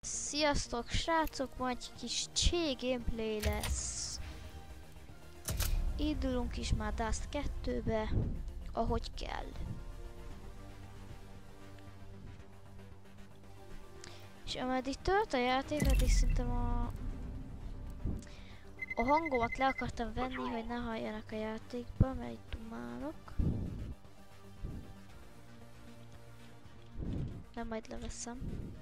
Sziasztok srácok, ma egy kis Csé gameplay lesz. Indulunk is már Dust 2-be, ahogy kell. És ameddig tölt a játék, addig szerintem a hangomat le akartam venni, hogy ne halljanak a játékba, mert itt dumálok. Nem, majd leveszem.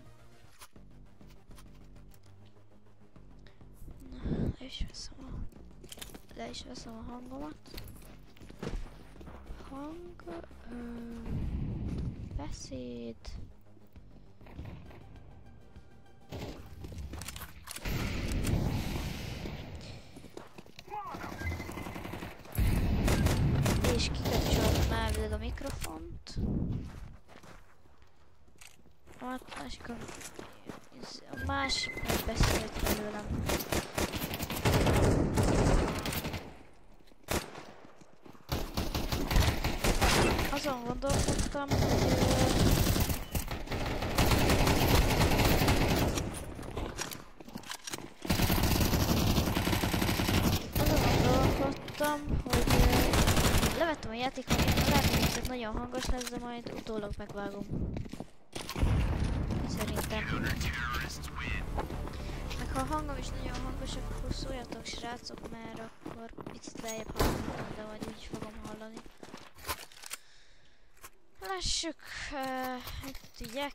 Le is veszem a hangomat. Beszéd. És kikapcsoltam elvileg a mikrofont. A másik meg beszélt belőlem. Azon gondolkodtam, hogy levettem a játékot, lehet, hogy ez nagyon hangos lesz, de majd utólag megvágom. Szerintem. Meg ha a hangom is nagyon hangos, akkor szóljatok srácok, mert akkor picit lejjebb hallgatom, de majd úgy fogom hallani. Lássuk, mit ügyek.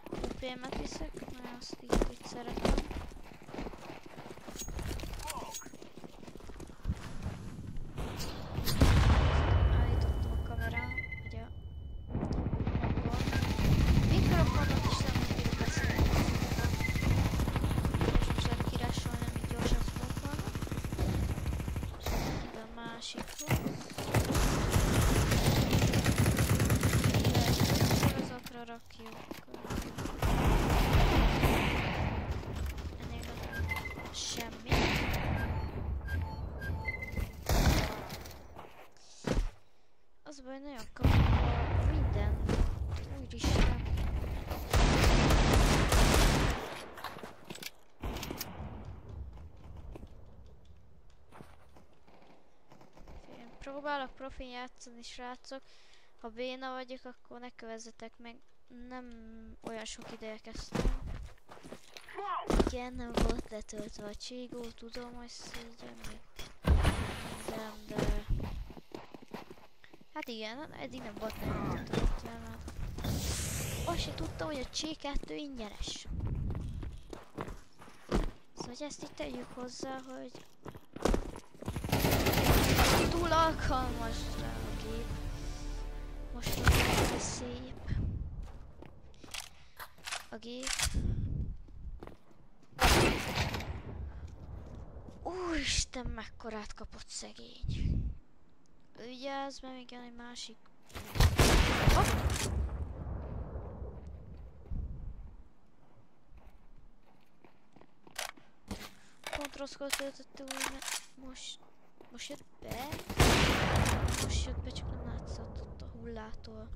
UPM-et viszek, mert azt így úgy szeretem. Állítottam a kamerán, vagy a hangon. Mikrofonot is nem tudjuk beszélni. Most lehet kirásolni, amit gyorsan fogok volna. Ide a másikhoz. Rakjuk. Ennél semmi. Az baj, nagyon kapja minden. Úristen. Próbálok profin játszani, srácok. Ha béna vagyok, akkor ne kövezzetek meg. Nem olyan sok ideje kezdtem. Igen, nem volt letöltve a cségó, tudom, hogy szégyen de... Hát igen, eddig nem volt nagyon letöltve, mert... Azt se tudtam, hogy a C2 ingyenes. Szóval hogy ezt így tegyük hozzá, hogy... Túl alkalmas rá a gép. Most van szép. A gép. Úristen, mekkorát kapott szegény. Vigyázz, mert még egy másik. Pont rosszkor töltötte úgy, mert most jött be. Most jött be, csak nem látszott ott a hullától.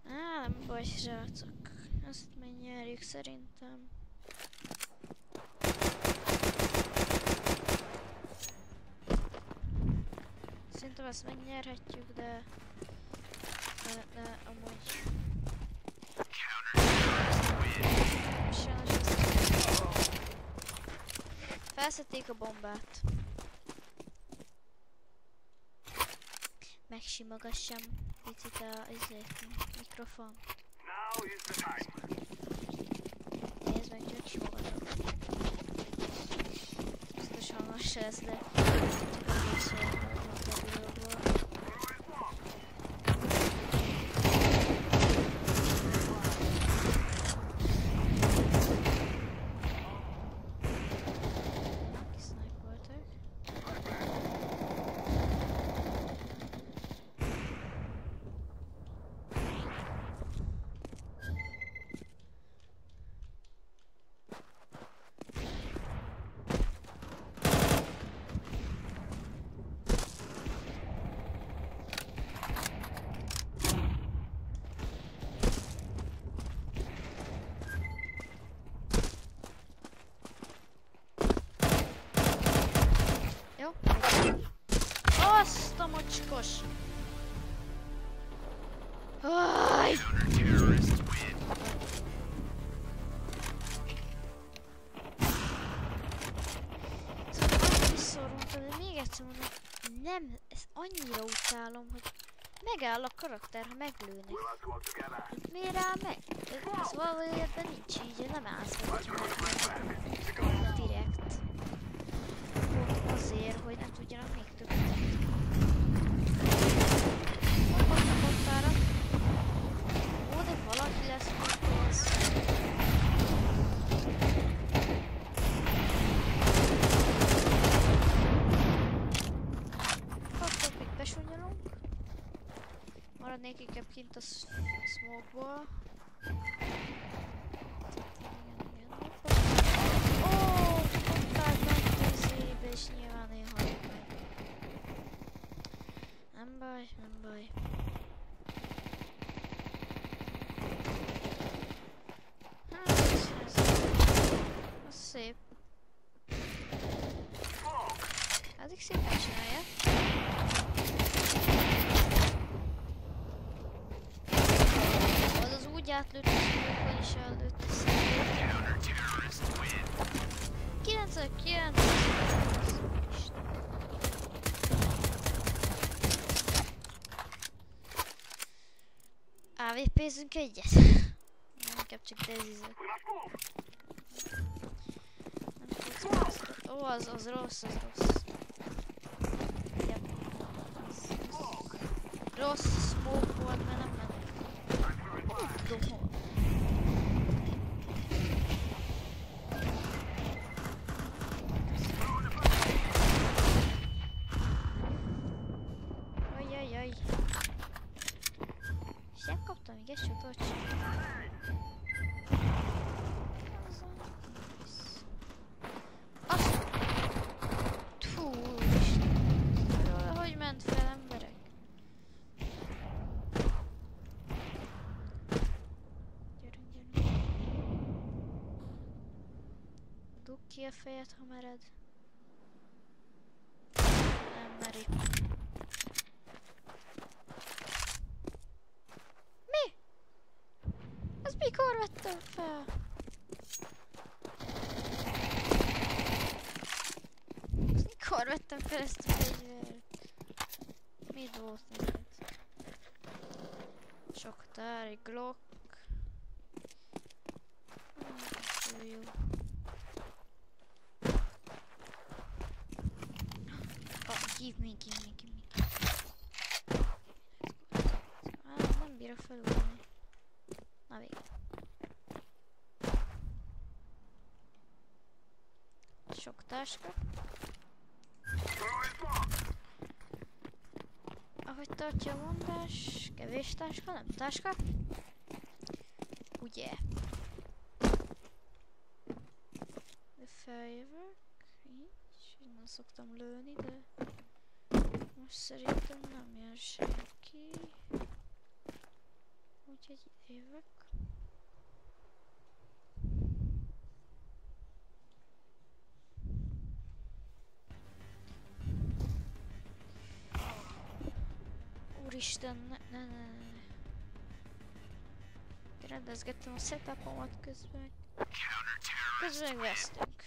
Nem baj, srácok. Ezt megnyerjük szerintem. Szerintem ezt megnyerhetjük, de amúgy... Sajnos felszedték a bombát. Megsimogassam picit a mikrofon. Nézd meg, csak simogatok. Biztos hangos lesz, de csak a később a videóból. annyira utálom, hogy megáll a karakter, ha meglőnek. Miért áll meg? Ez valójában nincs így, nem állsz meg, hogyha megölnek. Direkt. Pont azért, hogy nem tudjanak még többet. Fognak ottára. Ó, de valaki lesz, hogy az. Akkor még besúnyolunk. Maradnék inkább kint a smoke-ból. Ó, tudtál menni izébe, és nyilván én hagyom meg. Nem baj, nem baj. Hát, az szép. Eddig szépen csinálja. Az úgy átlőtt, hogy is előtt. 99. AVP-zünk egyet. Inkább csak dezizek. Ó, az rossz, az rossz. Yep. Rossz smoke volt, mert nem ment. Nem tudom hol. Ajajaj. És elkaptam még egy sutot sem. Hogy ment fel, emberek? Gyerünk, gyerünk. Dugd ki a fejed, ha mered. Nem meri. Mi? Ez mikor vettem fel? Mikor vettem fel ezt a fegyvert? Mit volt neked? Sok tár, egy Glock. Jó. Oh, give me. Nem bírok felugolni. Na végül. Sok táska. Ahogy tartja a mondás, kevés táska, nem táska. Ugye? De feljövök, így nem szoktam lőni, de most szerintem nem jön senki. Úgyhogy ide jövök. Úristen, ne. Rendezgettem a setupomat közben. Közben vesztünk.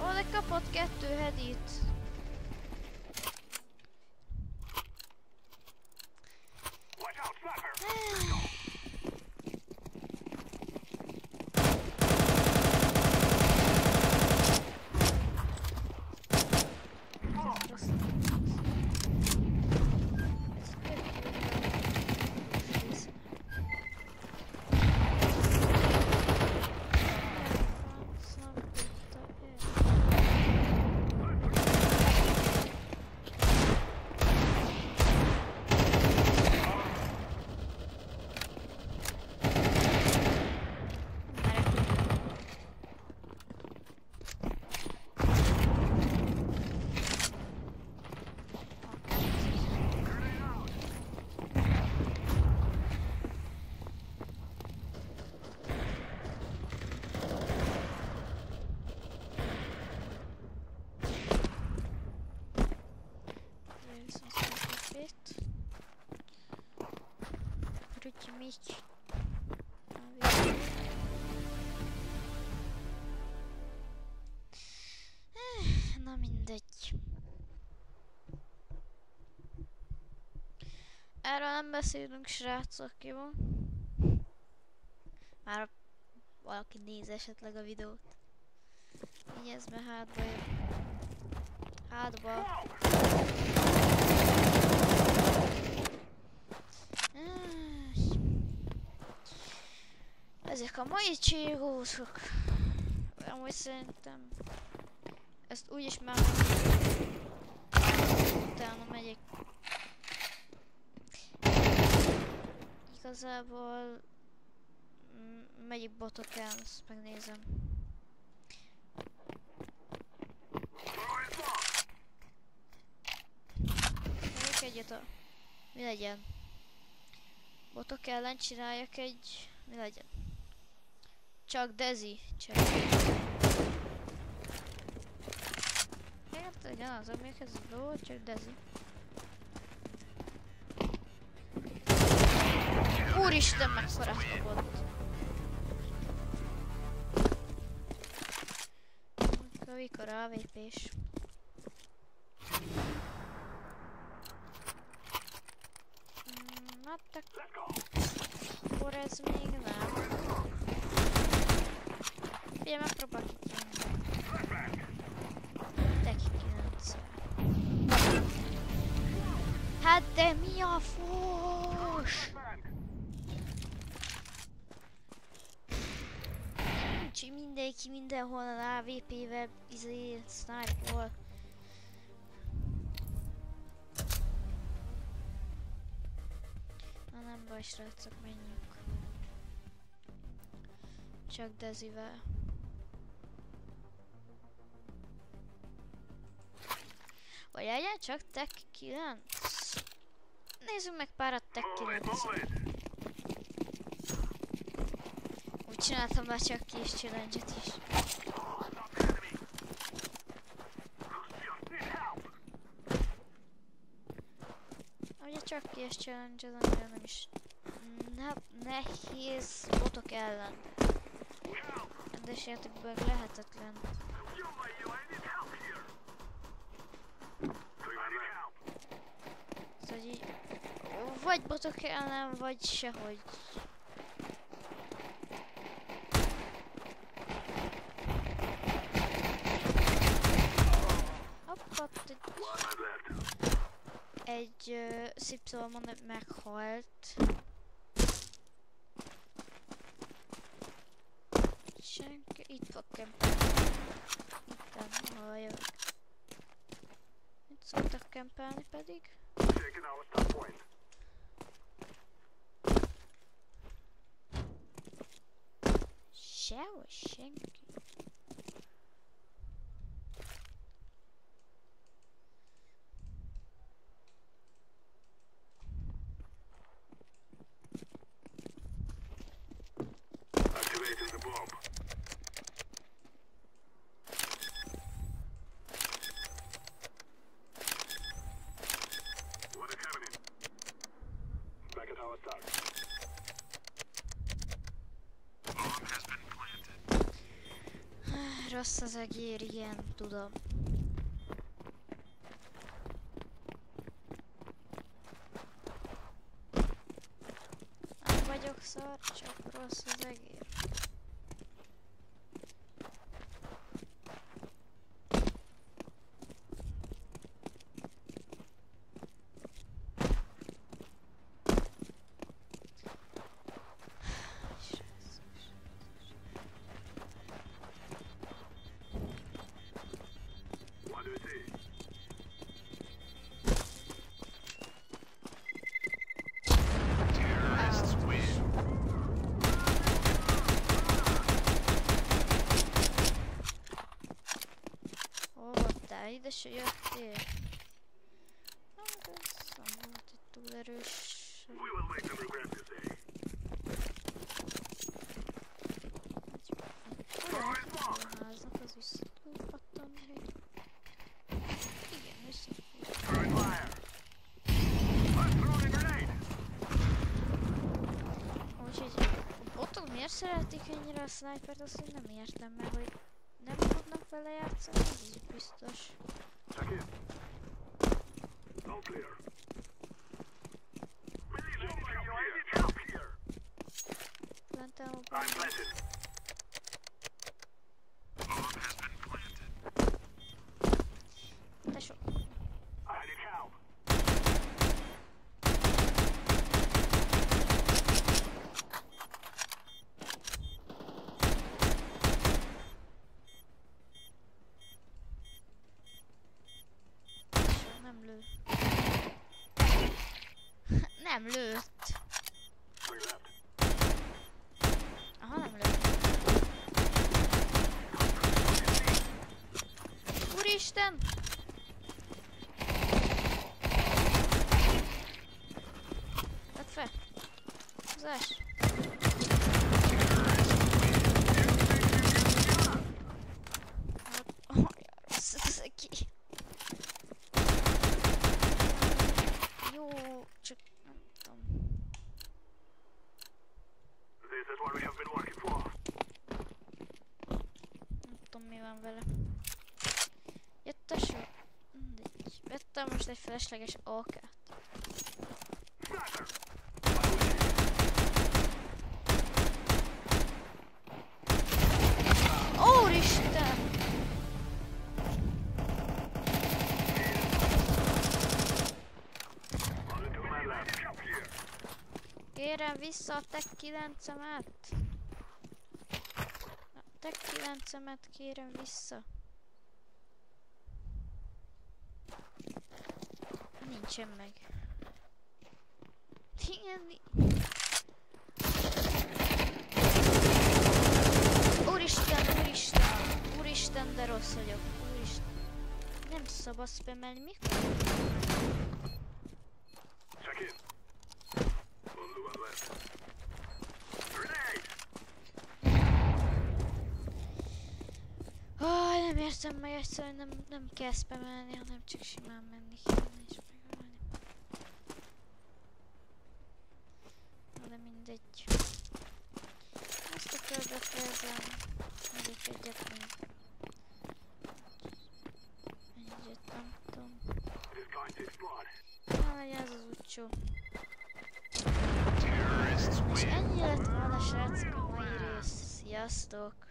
Ó, de kapott 2 headit. Mich. Erről nem beszélünk, srácok, jó? Már valaki néz esetleg a videót. Vigyázz, mert hátba jön. Hátba. Ezek a mai csírósok. Amúgy szerintem ezt úgyis már utána megyek. Igazából megyik botok el, azt megnézem. Megyek egyet a... Mi legyen? Botok ellen csináljak egy... Mi legyen? Csak Dezi. Csak. Hát ugyanaz, amikhez volt, csak Dezi. Úristen, mekkorát kapott! Mikor AVP-s. Hát akkor ez még nem. Figyelj, megpróbál kikenni. Te kikensz. Hát de mi a fos? Nincs mindenki mindenhol a AVP-vel, sniper-val. Na nem baj, srácok, menjünk. Csak Dezivel. Vagy legyen csak Tech 9? Nézzünk meg párat Tech 9-et. Úgy csináltam már csak kis challenge-et is. Ugye csak kis challenge-et, annyira nem is nehéz botok ellen. Rendes játékban lehetetlen. Szóval így, vagy botok ellen, vagy sehogy. Hoppá, egy szipszolmon meghalt. Senki, itt fog kempelni. Itten, ahol jövök. Itt szoktak kempelni pedig. Sehol senki. Rossz az egér, ilyen, tudom. Nem vagyok szar, csak rossz az egér. Ide se jöttél. Hát ez nem volt egy túl erős. A háznak az vissza tud pattanni. Igen, vissza tud. Úgyhogy botok miért szeretik ennyire a snipert, azt én nem értem meg, hogy nem tudnak vele játszani, ez így biztos. lettem a bombát. Tesó. Nem lő. Nem lőtt. Aha, nem lőtt. Úristen! Vedd fel! Húzás! Olyan rossz ez ki. Jó, csak nem tudom. Nem tudom, mi van vele. Jött a sor. Mindegy. Vettem most egy felesleges AK-t. Úristen! Kérem vissza a Tech 9-emet! A Tech 9-emet kérem vissza! Nincsen meg. Úristen, úristen! Úristen, de rossz vagyok. Úristen. Nem szabad spamelni, mikor? Nem értem meg egyszerűen, nem kell spamelni, hanem csak simán menni kellene és megölni. Na de mindegy. Ezt a körbe fejezem. Megyek egyet még. Egyet nem tudom. Na legyen ez az utcsó. És ennyi lett volna srácok a mai rész. Sziasztok!